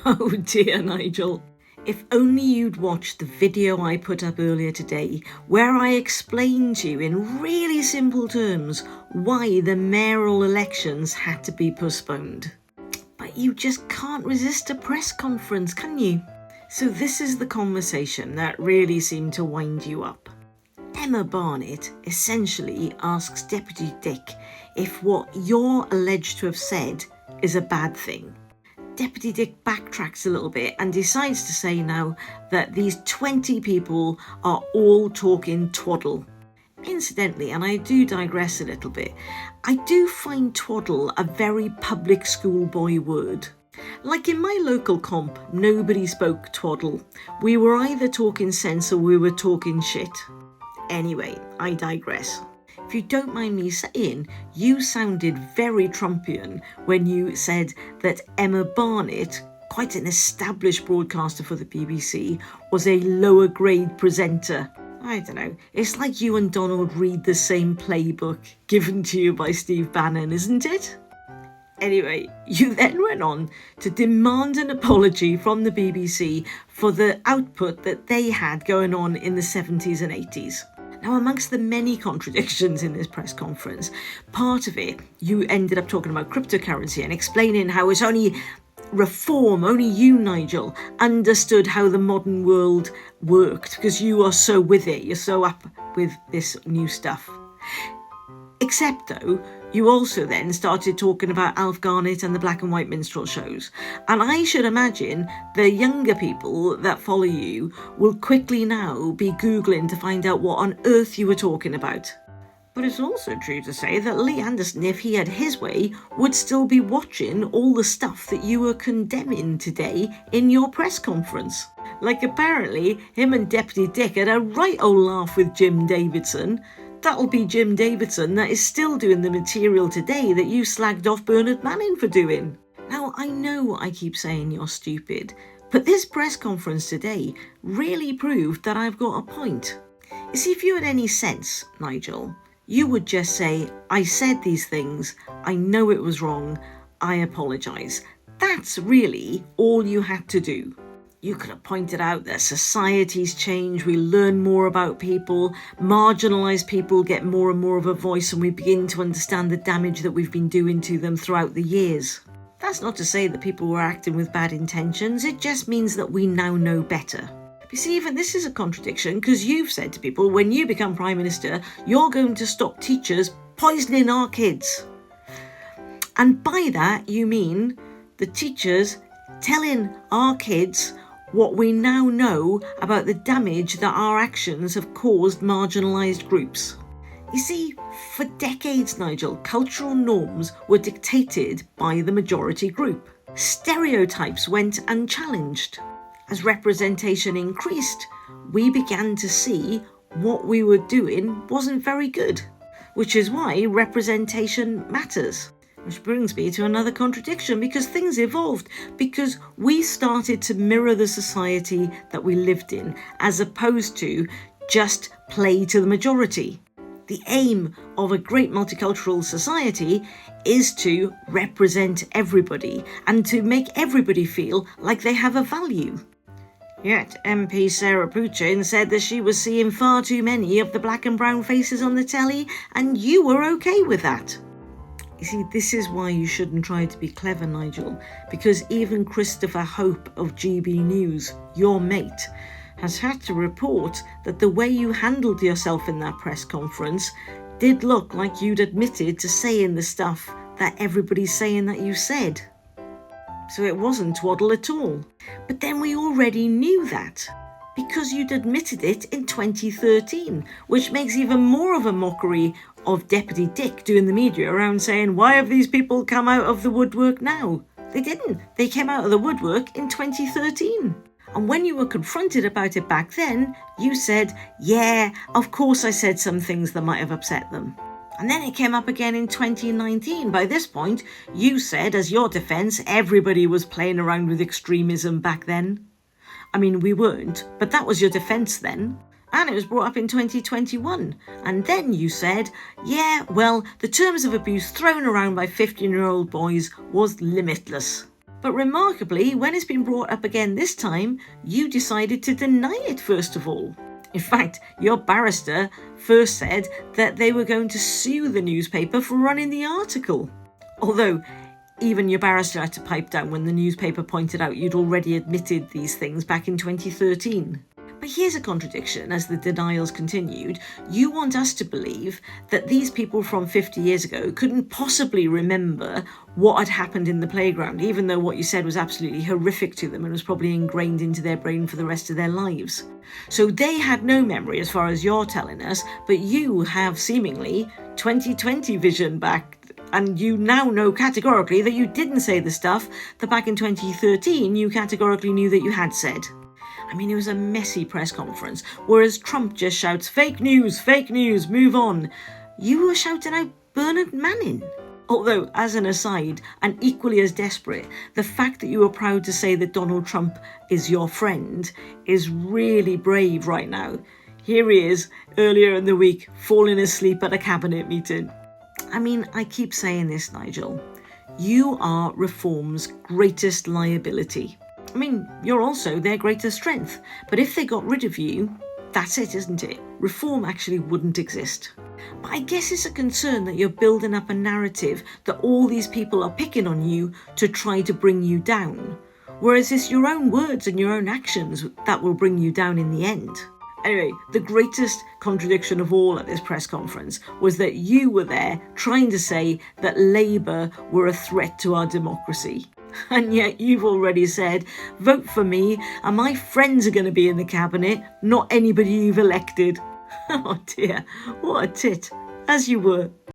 Oh dear, Nigel. If only you'd watched the video I put up earlier today, where I explained to you in really simple terms why the mayoral elections had to be postponed. But you just can't resist a press conference, can you? So this is the conversation that really seemed to wind you up. Emma Barnett essentially asks Deputy Dick if what you're alleged to have said is a bad thing. Deputy Dick backtracks a little bit and decides to say now that these 20 people are all talking twaddle. Incidentally, and I do digress a little bit, I do find twaddle a very public schoolboy word. Like in my local comp, nobody spoke twaddle. We were either talking sense or we were talking shit. Anyway, I digress. If you don't mind me saying, you sounded very Trumpian when you said that Emma Barnett, quite an established broadcaster for the BBC, was a lower grade presenter. I don't know, it's like you and Donald read the same playbook given to you by Steve Bannon, isn't it? Anyway, you then went on to demand an apology from the BBC for the output that they had going on in the 70s and 80s. Now, amongst the many contradictions in this press conference, part of it, you ended up talking about cryptocurrency and explaining how it's only reform, only you, Nigel, understood how the modern world worked because you are so with it, you're so up with this new stuff. Except, though, you also then started talking about Alf Garnett and the black and white minstrel shows. And I should imagine the younger people that follow you will quickly now be Googling to find out what on earth you were talking about. But it's also true to say that Lee Anderson, if he had his way, would still be watching all the stuff that you were condemning today in your press conference. Like apparently him and Deputy Dick had a right old laugh with Jim Davidson. That'll be Jim Davidson that is still doing the material today that you slagged off Bernard Manning for doing. Now, I know I keep saying you're stupid, but this press conference today really proved that I've got a point. You see, if you had any sense, Nigel, you would just say, I said these things, I know it was wrong, I apologise. That's really all you had to do. You could have pointed out that societies change, we learn more about people, marginalised people get more and more of a voice, and we begin to understand the damage that we've been doing to them throughout the years. That's not to say that people were acting with bad intentions, it just means that we now know better. You see, even this is a contradiction, because you've said to people, when you become Prime Minister, you're going to stop teachers poisoning our kids. And by that, you mean the teachers telling our kids what we now know about the damage that our actions have caused marginalised groups. You see, for decades, Nigel, cultural norms were dictated by the majority group. Stereotypes went unchallenged. As representation increased, we began to see what we were doing wasn't very good, which is why representation matters. Which brings me to another contradiction, because things evolved, because we started to mirror the society that we lived in, as opposed to just play to the majority. The aim of a great multicultural society is to represent everybody and to make everybody feel like they have a value. Yet MP Sarah Pouchin said that she was seeing far too many of the black and brown faces on the telly, and you were okay with that. You see, this is why you shouldn't try to be clever, Nigel, because even Christopher Hope of GB News, your mate, has had to report that the way you handled yourself in that press conference did look like you'd admitted to saying the stuff that everybody's saying that you said. So it wasn't twaddle at all. But then we already knew that, because you'd admitted it in 2013, which makes even more of a mockery of Deputy Dick doing the media around saying, why have these people come out of the woodwork now? They didn't. They came out of the woodwork in 2013. And when you were confronted about it back then, you said, yeah, of course I said some things that might have upset them. And then it came up again in 2019. By this point, you said, as your defence, everybody was playing around with extremism back then. I mean, we weren't, but that was your defence then. And it was brought up in 2021. And then you said, yeah, well, the terms of abuse thrown around by 15-year-old boys was limitless. But remarkably, when it's been brought up again this time, you decided to deny it first of all. In fact, your barrister first said that they were going to sue the newspaper for running the article. Although, even your barrister had to pipe down when the newspaper pointed out you'd already admitted these things back in 2013. But here's a contradiction as the denials continued. You want us to believe that these people from 50 years ago couldn't possibly remember what had happened in the playground, even though what you said was absolutely horrific to them and was probably ingrained into their brain for the rest of their lives. So they had no memory as far as you're telling us, but you have seemingly 2020 vision back. And you now know categorically that you didn't say the stuff that back in 2013 you categorically knew that you had said. I mean, it was a messy press conference, whereas Trump just shouts, fake news, move on. You were shouting out Bernard Manning. Although, as an aside, and equally as desperate, the fact that you were proud to say that Donald Trump is your friend is really brave right now. Here he is, earlier in the week, falling asleep at a cabinet meeting. I mean, I keep saying this, Nigel. You are Reform's greatest liability. I mean, you're also their greatest strength. But if they got rid of you, that's it, isn't it? Reform actually wouldn't exist. But I guess it's a concern that you're building up a narrative that all these people are picking on you to try to bring you down. Whereas it's your own words and your own actions that will bring you down in the end. Anyway, the greatest contradiction of all at this press conference was that you were there trying to say that Labour were a threat to our democracy. And yet you've already said, vote for me and my friends are going to be in the cabinet, not anybody you've elected. Oh dear, what a tit, as you were.